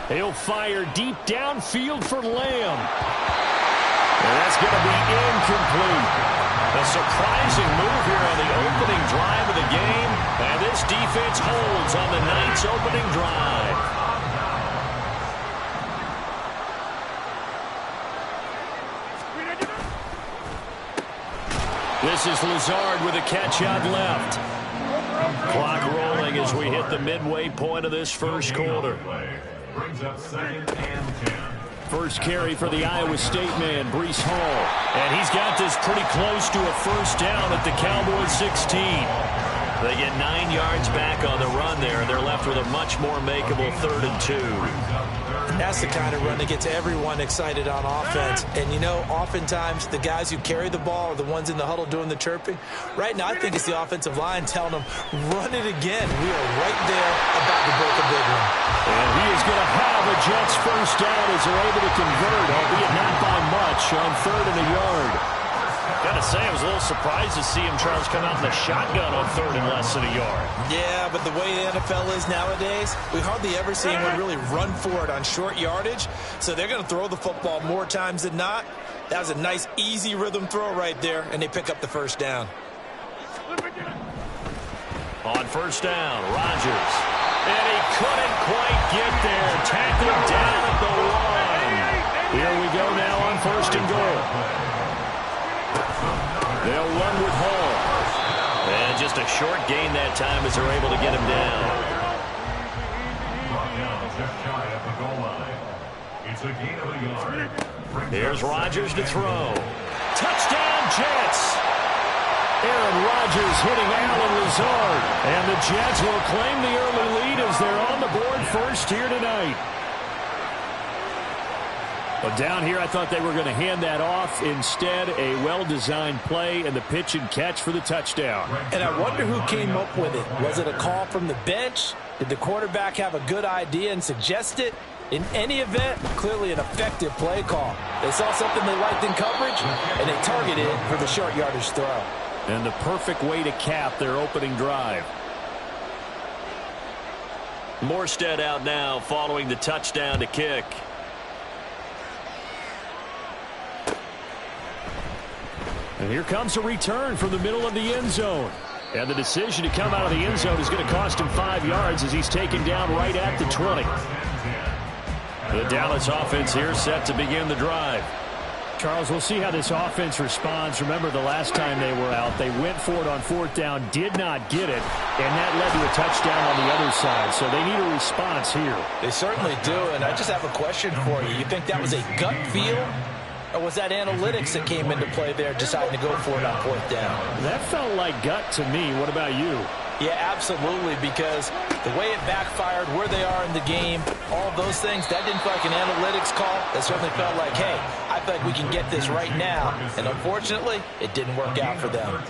He'll fire deep downfield for Lamb. And that's going to be incomplete. A surprising move here on the opening drive of the game. And this defense holds on the night's opening drive. This is Lazard with a catch out left. Clock rolling as we hit the midway point of this first quarter. Brings up 2nd and 10. First carry for the Iowa State man, Breece Hall. And he's got this pretty close to a first down at the Cowboys 16. They get 9 yards back on the run there, and they're left with a much more makeable 3rd and 2. That's the kind of run that gets everyone excited on offense. And, you know, oftentimes the guys who carry the ball are the ones in the huddle doing the chirping. Right now, I think it's the offensive line telling them, run it again. We are right there about to break a big one. And he is going to have a Jets first down as they're able to convert, albeit not by much, on 3rd and a yard. Got to say, I was a little surprised to see him, Charles, come out in the shotgun on 3rd and less than a yard. Yeah, but the way the NFL is nowadays, we hardly ever see anyone really run for it on short yardage. So they're going to throw the football more times than not. That was a nice, easy rhythm throw right there, and they pick up the first down. On first down, Rodgers. And he couldn't quite get there. Tackled down at the 1. Here we go now on 1st and goal. They'll run with Hall. And just a short gain that time as they're able to get him down. It's a gain of a yard. Here's Rodgers to throw. Touchdown, Jets! Aaron Rodgers hitting Allen Lazard. And the Jets will claim the early lead as they're on the board first here tonight. But down here, I thought they were going to hand that off. Instead, a well-designed play and the pitch and catch for the touchdown. And I wonder who came up with it. Was it a call from the bench? Did the quarterback have a good idea and suggest it? In any event, clearly an effective play call. They saw something they liked in coverage, and they targeted it for the short yardage throw. And the perfect way to cap their opening drive. Morstead out now following the touchdown to kick. And here comes a return from the middle of the end zone. And the decision to come out of the end zone is going to cost him 5 yards as he's taken down right at the 20. The Dallas offense here set to begin the drive. Charles, we'll see how this offense responds. Remember, the last time they were out, they went for it on 4th down, did not get it, and that led to a touchdown on the other side. So they need a response here. They certainly do, and I just have a question for you. You think that was a gut feel? Or was that analytics that came into play there deciding to go for it on 4th down? That felt like gut to me. What about you? Yeah, absolutely, because the way it backfired, where they are in the game, all of those things, that didn't feel like an analytics call. That certainly felt like, hey, I feel like we can get this right now. And unfortunately, it didn't work out for them.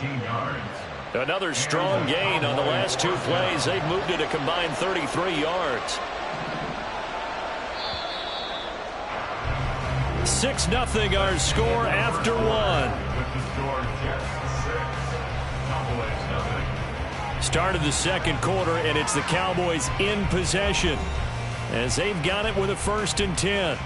Another strong gain on the last 2 plays. They've moved it a combined 33 yards. 6-0 our score after 1. Start of the second quarter, and it's the Cowboys in possession as they've got it with a 1st and 10.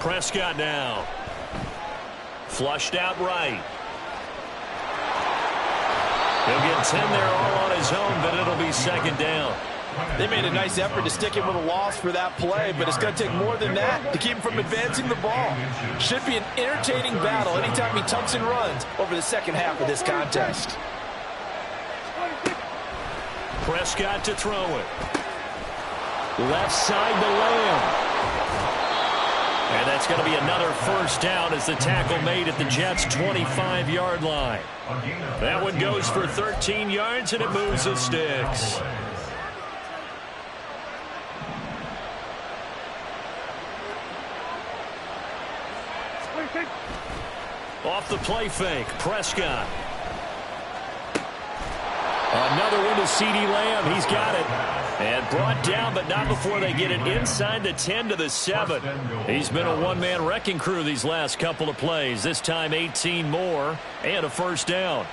Prescott now. Flushed out right. He'll get 10 there all on his own, but it'll be 2nd down. They made a nice effort to stick him with a loss for that play, but it's going to take more than that to keep him from advancing the ball. Should be an entertaining battle anytime he tucks and runs over the second half of this contest. Prescott to throw it. Left side to Lamb. And that's going to be another 1st down as the tackle made at the Jets' 25-yard line. That one goes for 13 yards, and it moves the sticks. Off the play fake, Prescott. Another one to CeeDee Lamb. He's got it. And brought down, but not before they get it inside the 10 to the 7. He's been a one-man wrecking crew these last couple of plays. This time 18 more and a first down.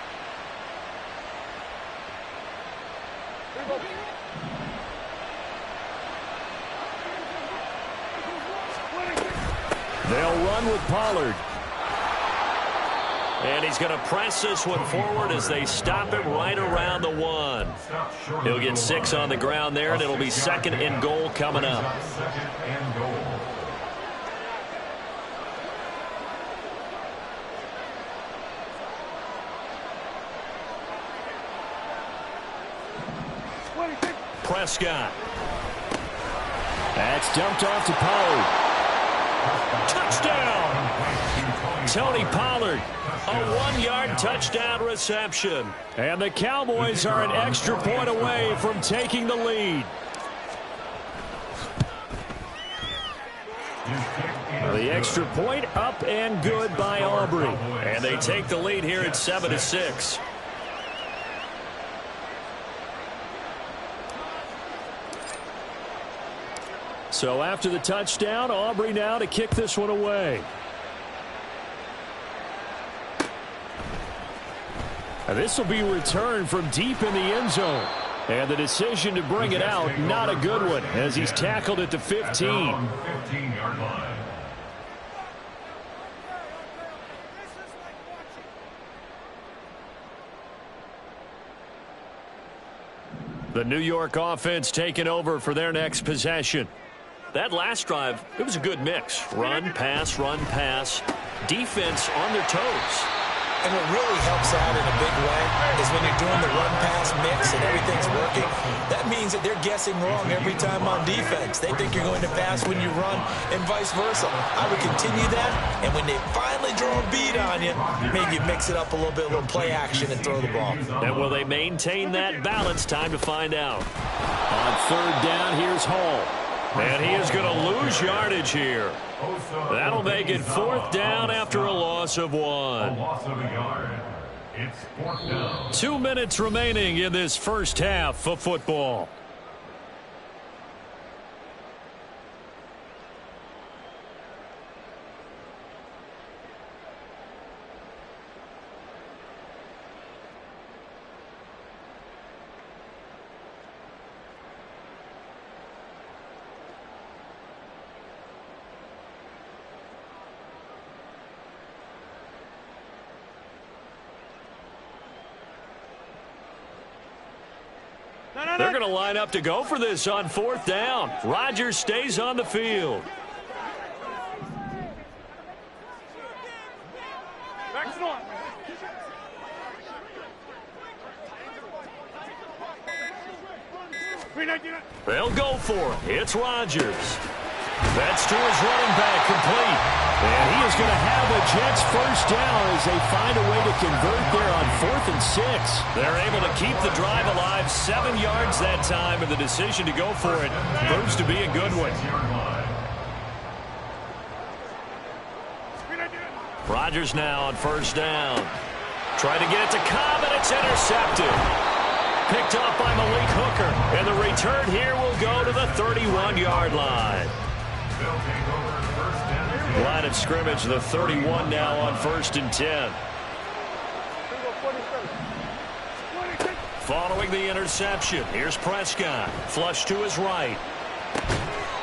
They'll run with Pollard. And he's going to press this one forward as they stop it right around the 1. He'll get 6 on the ground there, and it'll be second and goal coming up. Prescott. That's dumped off to Pollard. Touchdown! Tony Pollard, a 1-yard touchdown reception. And the Cowboys are an extra point away from taking the lead. The extra point up and good by Aubrey. And they take the lead here at 7-6. So after the touchdown, Aubrey now to kick this one away. And this will be returned from deep in the end zone. And the decision to bring it out, not a good one, as he's tackled at the 15. 15-yard line. The New York offense taking over for their next possession. That last drive, it was a good mix. Run, pass, defense on their toes. And what really helps out in a big way is when you're doing the run-pass mix and everything's working, that means that they're guessing wrong every time on defense. They think you're going to pass when you run and vice versa. I would continue that, and when they finally draw a bead on you, maybe mix it up a little bit, a little play action and throw the ball. And will they maintain that balance? Time to find out. On third down, here's Hall. And he is going to lose yardage here. That'll make it fourth down after a loss of 1. A loss of a yard. It's fourth down. 2 minutes remaining in this first half of football. They're going to line up to go for this on fourth down. Rodgers stays on the field. They'll go for it. It's Rodgers. That's to his running back, complete. And he is going to have the Jets first down as they find a way to convert there on 4th and 6. They're able to keep the drive alive, 7 yards that time, and the decision to go for it proves to be a good one. Rodgers now on first down. Trying to get it to Cobb, and it's intercepted. Picked up by Malik Hooker, and the return here will go to the 31-yard line. Line of scrimmage, the 31 now on 1st and 10. Following the interception, here's Prescott. Flush to his right.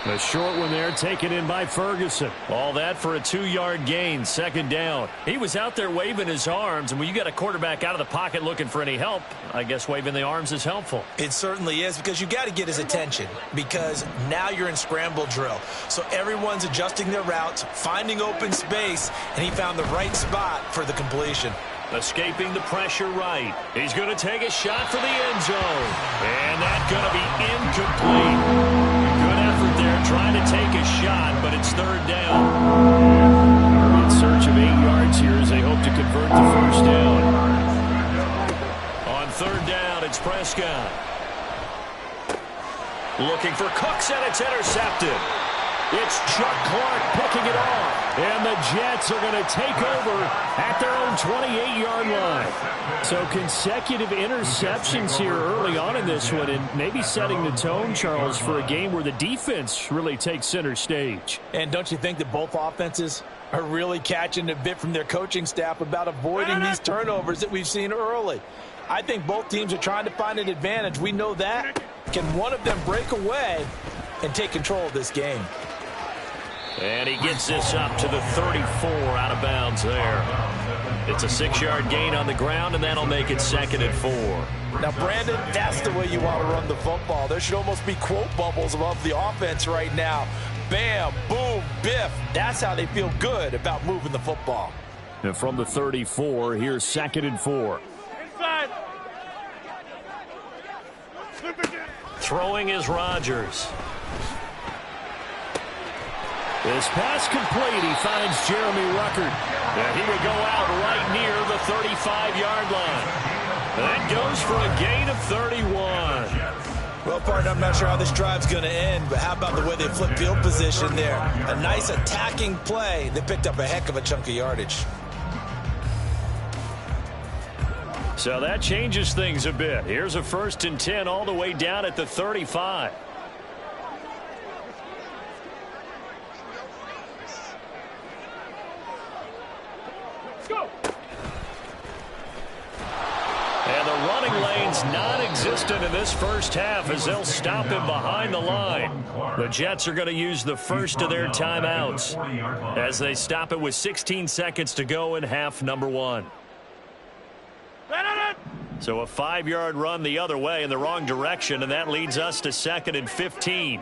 The short one there taken in by Ferguson. All that for a 2-yard gain, second down. He was out there waving his arms, and when you got a quarterback out of the pocket looking for any help, I guess waving the arms is helpful. It certainly is, because you got to get his attention, because now you're in scramble drill. So everyone's adjusting their routes, finding open space, and he found the right spot for the completion. Escaping the pressure right. He's going to take a shot for the end zone. And that's going to be incomplete. Good effort there trying to take a shot, but it's third down. In search of 8 yards here as they hope to convert the first down. On third down, it's Prescott. Looking for Cooks, and it's intercepted. It's Chuck Clark picking it off. And the Jets are going to take over at their own 28-yard line. So consecutive interceptions here early on in this one, and maybe setting the tone, Charles, for a game where the defense really takes center stage. And don't you think that both offenses are really catching a bit from their coaching staff about avoiding these turnovers that we've seen early? I think both teams are trying to find an advantage. We know that. Can one of them break away and take control of this game? And he gets this up to the 34, out of bounds there. It's a 6-yard gain on the ground, and that'll make it 2nd and 4. Now, Brandon, that's the way you want to run the football. There should almost be quote bubbles above the offense right now. Bam, boom, biff. That's how they feel good about moving the football. And from the 34, here's 2nd and 4. Inside. Throwing is Rodgers. This pass complete. He finds Jeremy Ruckert. And he would go out right near the 35-yard line. That goes for a gain of 31. Well, partner, I'm not sure how this drive's going to end, but how about the way they flip field position there? A nice attacking play. They picked up a heck of a chunk of yardage. So that changes things a bit. Here's a 1st and 10 all the way down at the 35. And the running lane's non-existent in this first half as they'll stop him behind the line. The Jets are going to use the first of their timeouts as they stop it with 16 seconds to go in half number 1. So a 5-yard run the other way in the wrong direction, and that leads us to 2nd and 15.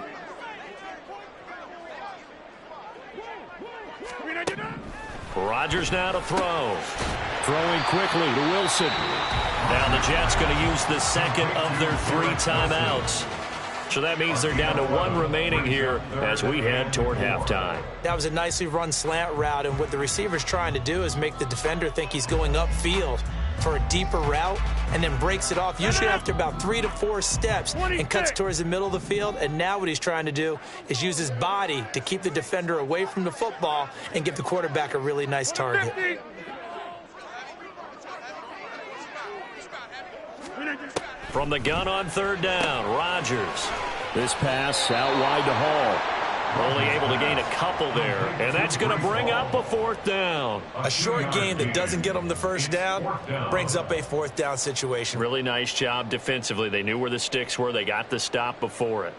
Rodgers now to throw. Throwing quickly to Wilson. Now the Jets going to use the second of their 3 timeouts. So that means they're down to 1 remaining here as we head toward halftime. That was a nicely run slant route, and what the receiver's trying to do is make the defender think he's going upfield for a deeper route and then breaks it off usually after about 3 to 4 steps and cuts towards the middle of the field. And now what he's trying to do is use his body to keep the defender away from the football and give the quarterback a really nice target. From the gun on 3rd down, Rodgers. This pass out wide to Hall. Only able to gain a couple there, and that's going to bring up a 4th down. A short gain that doesn't get them the 1st down brings up a 4th down situation. Really nice job defensively. They knew where the sticks were. They got the stop before it.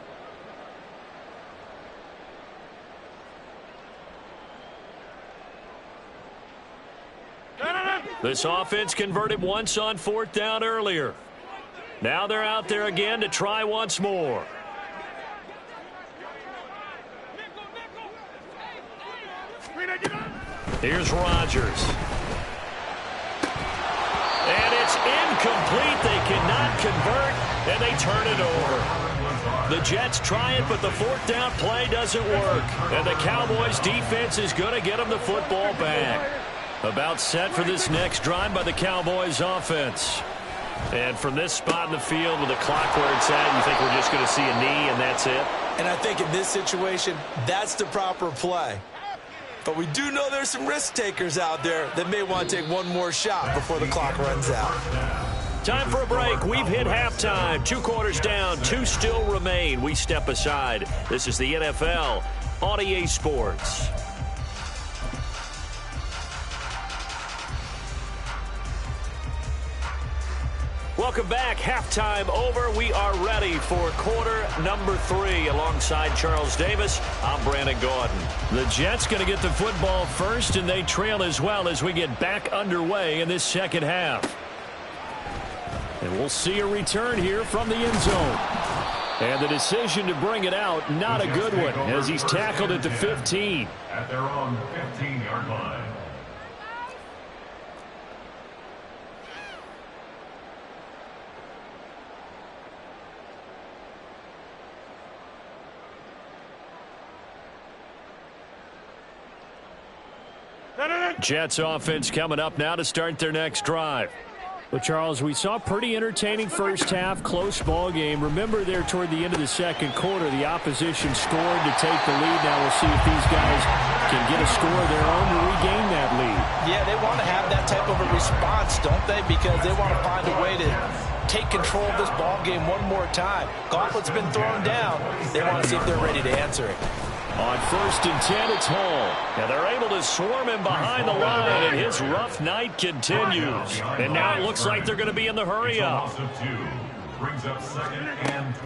This offense converted once on 4th down earlier. Now they're out there again to try once more. Here's Rodgers. And it's incomplete. They cannot convert, and they turn it over. The Jets try it, but the 4th down play doesn't work. And the Cowboys defense is going to get them the football back. About set for this next drive by the Cowboys offense. And from this spot in the field with the clock where it's at, you think we're just going to see a knee and that's it? And I think in this situation, that's the proper play. But we do know there's some risk takers out there that may want to take one more shot before the clock runs out. Time for a break. We've hit halftime. 2 quarters down, 2 still remain. We step aside. This is the NFL on EA Sports. Welcome back. Halftime over. We are ready for quarter number 3. Alongside Charles Davis, I'm Brandon Gordon. The Jets going to get the football first, and they trail as well as we get back underway in this second half. And we'll see a return here from the end zone. And the decision to bring it out, not a good one, as he's tackled at the 15. At their own 15-yard line. Jets offense coming up now to start their next drive. Well, Charles, we saw a pretty entertaining first half, close ball game. Remember there toward the end of the second quarter, the opposition scored to take the lead. Now we'll see if these guys can get a score of their own to regain that lead. Yeah, they want to have that type of a response, don't they? Because they want to find a way to take control of this ball game one more time. Gauntlet's been thrown down. They want to see if they're ready to answer it. On 1st and 10, it's Hall. And they're able to swarm him behind the line, and his rough night continues. And now it looks like they're going to be in the hurry-up.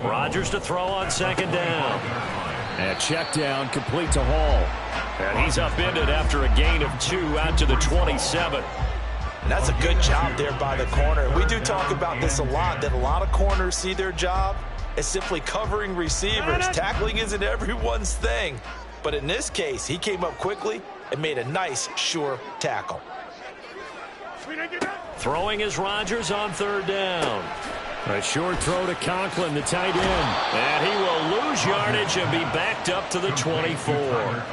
Rodgers to throw on 2nd down. And check down, complete to Hall. And he's upended after a gain of 2 out to the 27. And that's a good job there by the corner. We do talk about this a lot, that a lot of corners see their job as simply covering receivers. Tackling isn't everyone's thing. But in this case, he came up quickly and made a nice, sure tackle. Throwing is Rodgers on 3rd down. A short throw to Conklin, the tight end. And he will lose yardage and be backed up to the 24.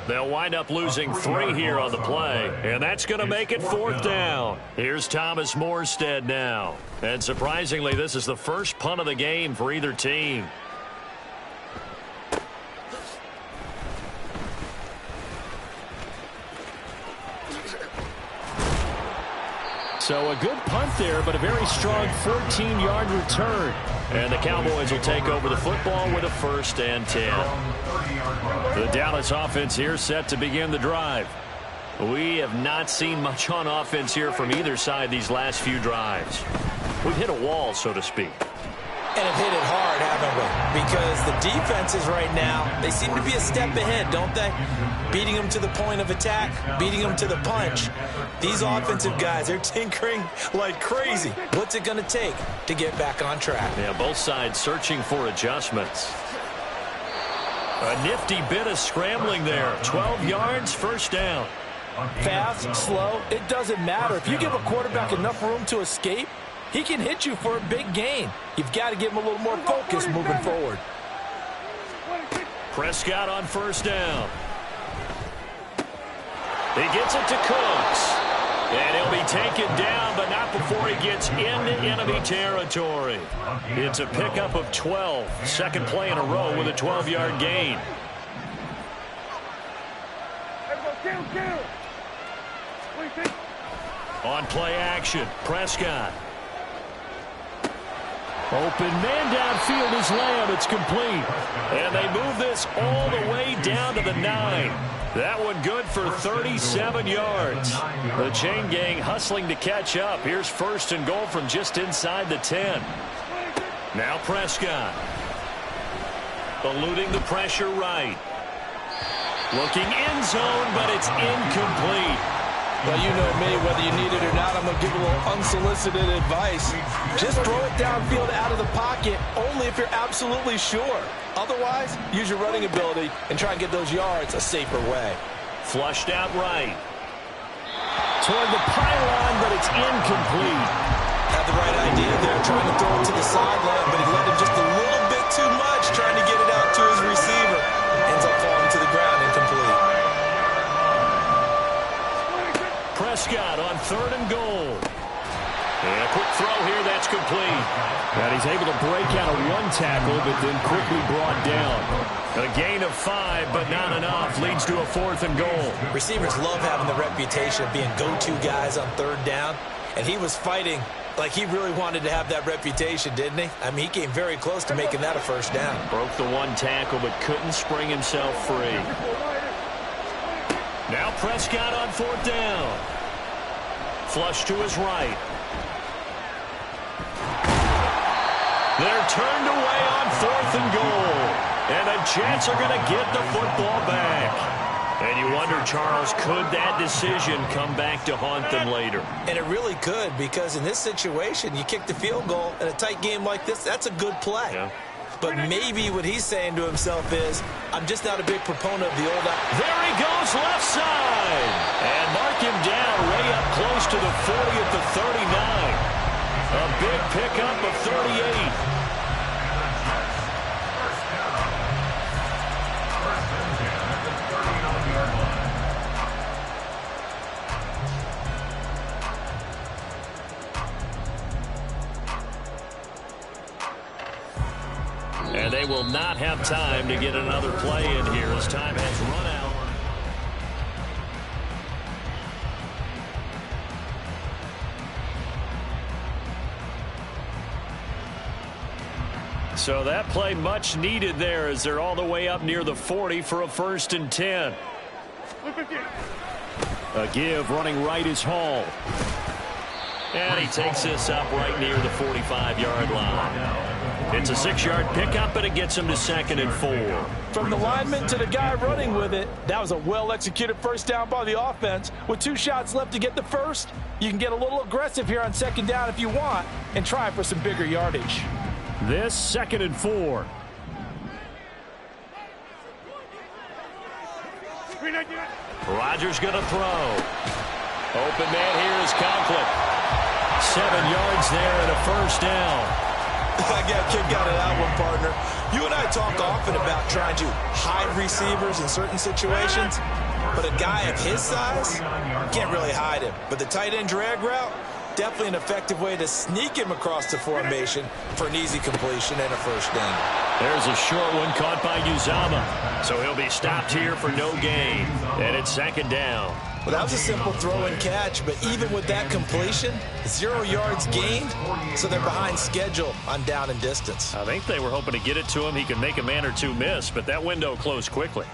They'll wind up losing 3 here on the play, and that's going to make it 4th down. Here's Thomas Morstead now. And surprisingly, this is the first punt of the game for either team. So a good punt there, but a very strong 14-yard return. And the Cowboys will take over the football with a 1st and 10. The Dallas offense here set to begin the drive. We have not seen much on offense here from either side these last few drives. We've hit a wall, so to speak. And have hit it hard, haven't we? Because the defenses right now, they seem to be a step ahead, don't they? Beating them to the point of attack, beating them to the punch. These offensive guys, they're tinkering like crazy. What's it going to take to get back on track? Yeah, both sides searching for adjustments. A nifty bit of scrambling there. 12 yards, 1st down. Fast, slow, it doesn't matter. If you give a quarterback enough room to escape, he can hit you for a big gain. You've got to give him a little more focus moving forward. Prescott on 1st down. He gets it to Cooks. And he'll be taken down, but not before he gets into enemy territory. It's a pickup of 12. 2nd play in a row with a 12-yard gain. On play action, Prescott. Open man downfield is Lamb. It's complete. And they move this all the way down to the 9. That one good for 37 yards. The chain gang hustling to catch up. Here's 1st and goal from just inside the 10. Now Prescott. Eluding the pressure right. Looking end zone, but it's incomplete. Well, you know me, whether you need it or not, I'm going to give a little unsolicited advice. Just throw it downfield out of the pocket, only if you're absolutely sure. Otherwise, use your running ability and try and get those yards a safer way. Flushed out right. Toward the pylon, but it's incomplete. Had the right idea there, trying to throw it to the sideline, but he let him just a little bit too much, trying to get it out to his receiver. Ends up falling to the ground, incomplete. Prescott on 3rd and goal. And a quick throw here, that's complete. And he's able to break out of 1 tackle, but then quickly brought down. A gain of 5, but not enough. Leads to a 4th and goal. Receivers love having the reputation of being go-to guys on 3rd down. And he was fighting like he really wanted to have that reputation, didn't he? I mean, he came very close to making that a 1st down. Broke the 1 tackle, but couldn't spring himself free. Now Prescott on 4th down. Flush to his right. They're turned away on 4th and goal. And the Jets are going to get the football back. And you wonder, Charles, could that decision come back to haunt them later? And it really could, because in this situation, you kick the field goal in a tight game like this, that's a good play. Yeah. But maybe what he's saying to himself is, I'm just not a big proponent of the old... There he goes, left side. And mark him down way up close to the 40 at the 39. A big pickup of 38. will not have time to get another play in here as time has run out. So that play much needed there as they're all the way up near the 40 for a 1st and 10. A give running right is Hall. And he takes this up right near the 45-yard line. It's a 6-yard pickup, and it gets him to 2nd and 4. From the lineman to the guy running with it, that was a well-executed first down by the offense. With 2 shots left to get the first, you can get a little aggressive here on 2nd down if you want and try for some bigger yardage. This 2nd and 4. Rodgers going to throw. Open man here is Conklin. 7 yards there and a 1st down. I got a kick out of that one, partner. You and I talk often about trying to hide receivers in certain situations, but a guy of his size can't really hide him. But the tight end drag route, definitely an effective way to sneak him across the formation for an easy completion and a 1st down. There's a short one caught by Uzama. So he'll be stopped here for no gain. And it's 2nd down. Well, that was a simple throw and catch, but even with that completion, 0 yards gained, so they're behind schedule on down and distance. I think they were hoping to get it to him. He could make a man or two miss, but that window closed quickly.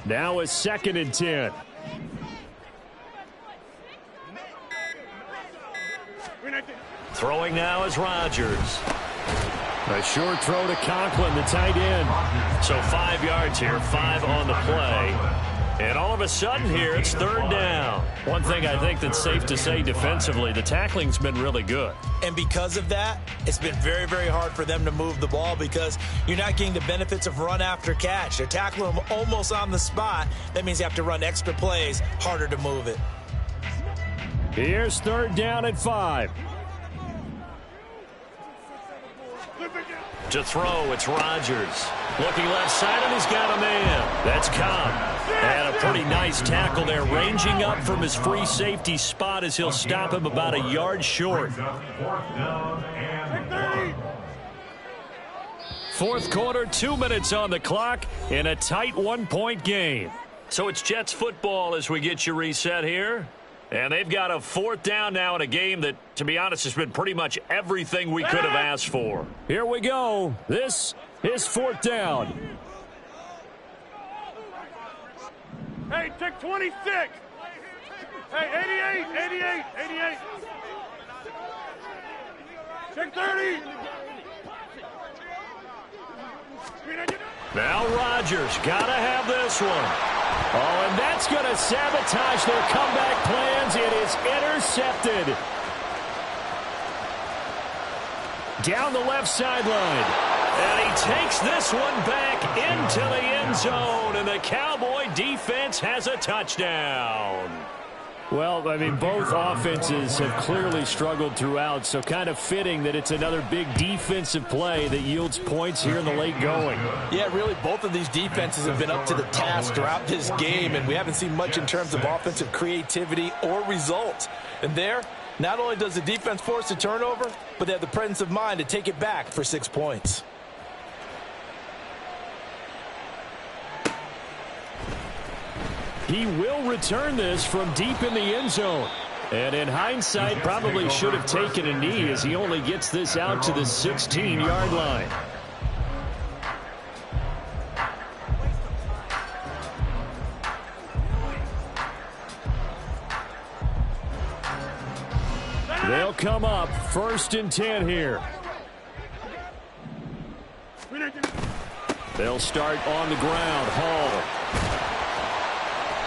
Now is 2nd and 10. Throwing now is Rodgers. A short throw to Conklin, the tight end. So 5 yards here, 5 on the play. And all of a sudden here, it's 3rd down. One thing I think that's safe to say defensively, the tackling's been really good. And because of that, it's been very, very hard for them to move the ball because you're not getting the benefits of run after catch. They're tackling them almost on the spot. That means you have to run extra plays, harder to move it. Here's 3rd down at 5. To throw, it's Rodgers. Looking left side, and he's got a man. That's Cobb. And a pretty nice tackle there, ranging up from his free safety spot as he'll stop him about a yard short. 4th quarter, 2 minutes on the clock in a tight 1-point game. So it's Jets football as we get you reset here. And they've got a 4th down now in a game that, to be honest, has been pretty much everything we could have asked for. Here we go. This is 4th down. Hey, check 26. Hey, 88. Check 30. Now Rodgers got to have this one. Oh, and that's going to sabotage their comeback plans. It is intercepted. Down the left sideline. And he takes this one back into the end zone. And the Cowboy defense has a touchdown. Well, I mean, both offenses have clearly struggled throughout, so kind of fitting that it's another big defensive play that yields points here in the late going. Yeah, really, both of these defenses have been up to the task throughout this game, and we haven't seen much in terms of offensive creativity or results. And there, not only does the defense force a turnover, but they have the presence of mind to take it back for 6 points. He will return this from deep in the end zone. And in hindsight, probably should have taken a knee as he only gets this out to the 16-yard line. They'll come up 1st and 10 here. They'll start on the ground. Hall.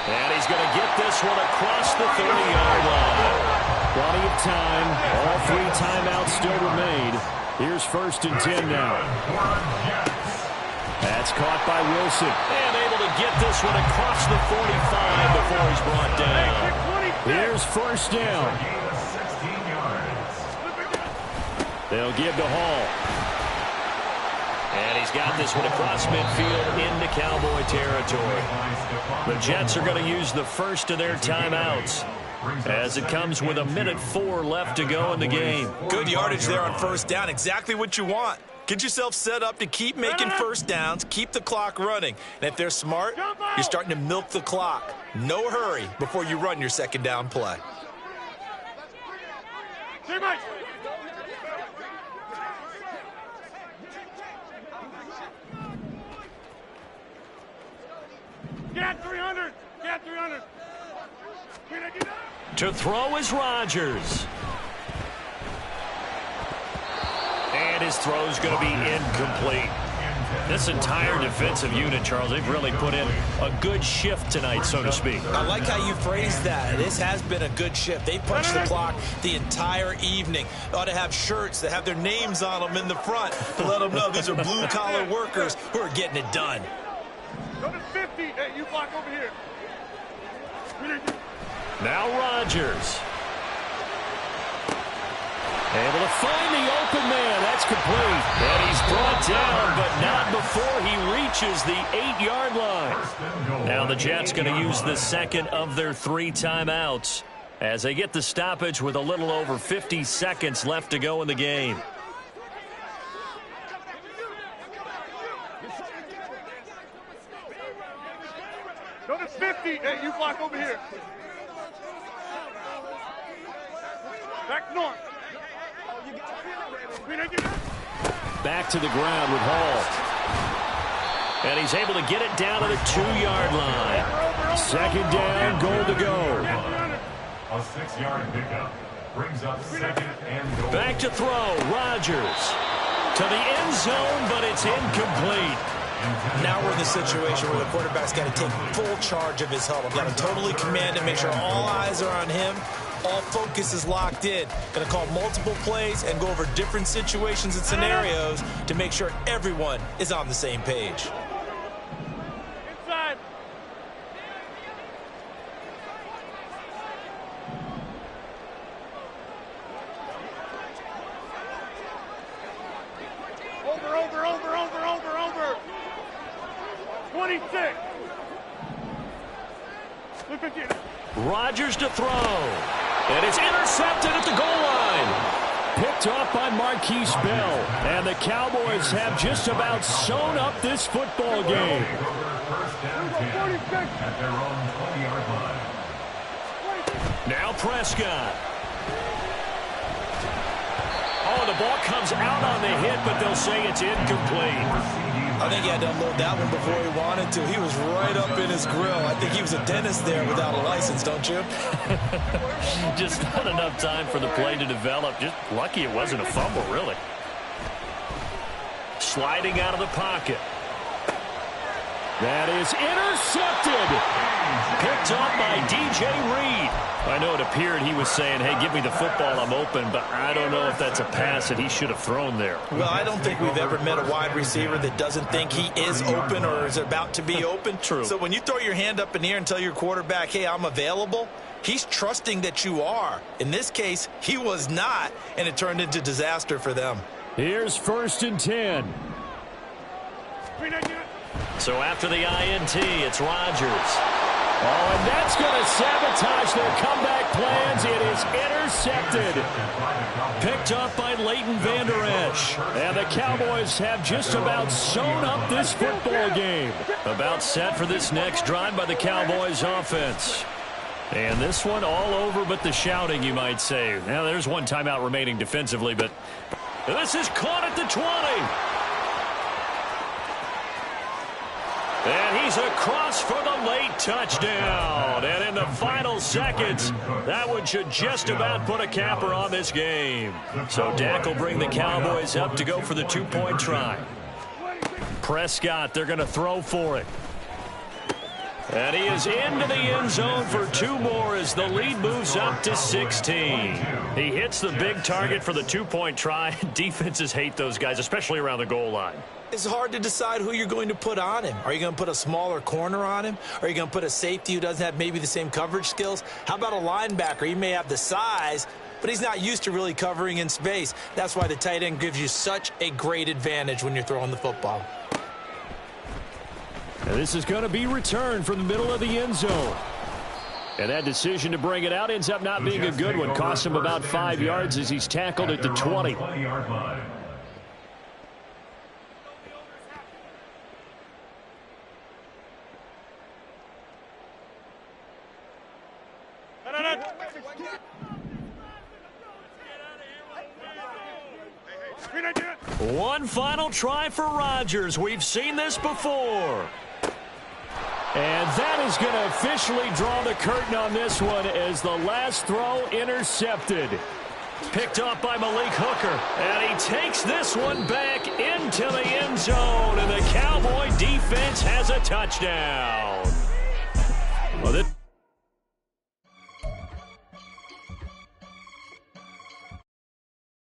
And he's going to get this one across the 30-yard line. Plenty of time. All 3 timeouts still remain. Here's 1st and 10 now. That's caught by Wilson. And able to get this one across the 45 before he's brought down. Here's 1st down. They'll give to Hall. And he's got this one across midfield into Cowboy territory. The Jets are going to use the first of their timeouts as it comes with 1:04 left to go in the game. Good yardage there on 1st down. Exactly what you want. Get yourself set up to keep making first downs, keep the clock running. And if they're smart, you're starting to milk the clock. No hurry before you run your second down play. Get 300! Get 300! To throw is Rodgers. And his throw's going to be incomplete. This entire defensive unit, Charles, they've really put in a good shift tonight, so to speak. I like how you phrased that. This has been a good shift. They punched the clock the entire evening. They ought to have shirts that have their names on them in the front to let them know these are blue-collar workers who are getting it done. Go to 50. Hey, you block over here. Now Rodgers. Able to find the open man. That's complete. And he's brought down, but not before he reaches the 8-yard line. Now the Jets going to use the second of their 3 timeouts as they get the stoppage with a little over 50 seconds left to go in the game. Go to 50. Hey, you block over here. Back north. Back to the ground with Hall. And he's able to get it down to the 2-yard line. Second down, goal to go. A 6-yard pickup brings up second and goal. Back to throw, Rodgers. To the end zone, but it's incomplete. Now we're in the situation where the quarterback's got to take full charge of his huddle. Got to totally command it, make sure all eyes are on him. All focus is locked in. Going to call multiple plays and go over different situations and scenarios to make sure everyone is on the same page. Inside. Over. 26. Rodgers to throw. And it's intercepted at the goal line. Picked off by Marquise Bell. And the Cowboys have just about sewn up this football game. First down 10 at their own 20-yard line. Now Prescott. Oh, the ball comes out on the hit, but they'll say it's incomplete. I think he had to unload that one before he wanted to. He was right up in his grill. I think he was a dentist there without a license, don't you? Just not enough time for the play to develop. Just lucky it wasn't a fumble, really. Sliding out of the pocket. That is intercepted. Picked up by DJ Reed. I know it appeared he was saying, hey, give me the football, I'm open, but I don't know if that's a pass that he should have thrown there. Well, I don't think we've ever met a wide receiver that doesn't think he is open or is about to be open. True. So when you throw your hand up in the air and tell your quarterback, hey, I'm available, he's trusting that you are. In this case, he was not, and it turned into disaster for them. Here's 1st and 10. So after the INT, it's Rodgers. Oh, and that's going to sabotage their comeback plans. It is intercepted. Picked up by Leighton Vander Esch. And the Cowboys have just about sewn up this football game. About set for this next drive by the Cowboys offense. And this one all over but the shouting, you might say. Now, there's one timeout remaining defensively, but this is caught at the 20. And he's across for the late touchdown. And in the final seconds, that one should just about put a capper on this game. So Dak will bring the Cowboys up to go for the 2-point try. Prescott, they're going to throw for it. And he is into the end zone for 2 more as the lead moves up to 16. He hits the big target for the 2-point try. Defenses hate those guys, especially around the goal line. It's hard to decide who you're going to put on him. Are you going to put a smaller corner on him? Are you going to put a safety who doesn't have maybe the same coverage skills? How about a linebacker? He may have the size, but he's not used to really covering in space. That's why the tight end gives you such a great advantage when you're throwing the football. And this is going to be returned from the middle of the end zone. And that decision to bring it out ends up not being a good one. Cost him about 5 yards as he's tackled at the 20. One final try for Rodgers. We've seen this before. And that is going to officially draw the curtain on this one as the last throw intercepted. Picked up by Malik Hooker. And he takes this one back into the end zone. And the Cowboy defense has a touchdown. Well, this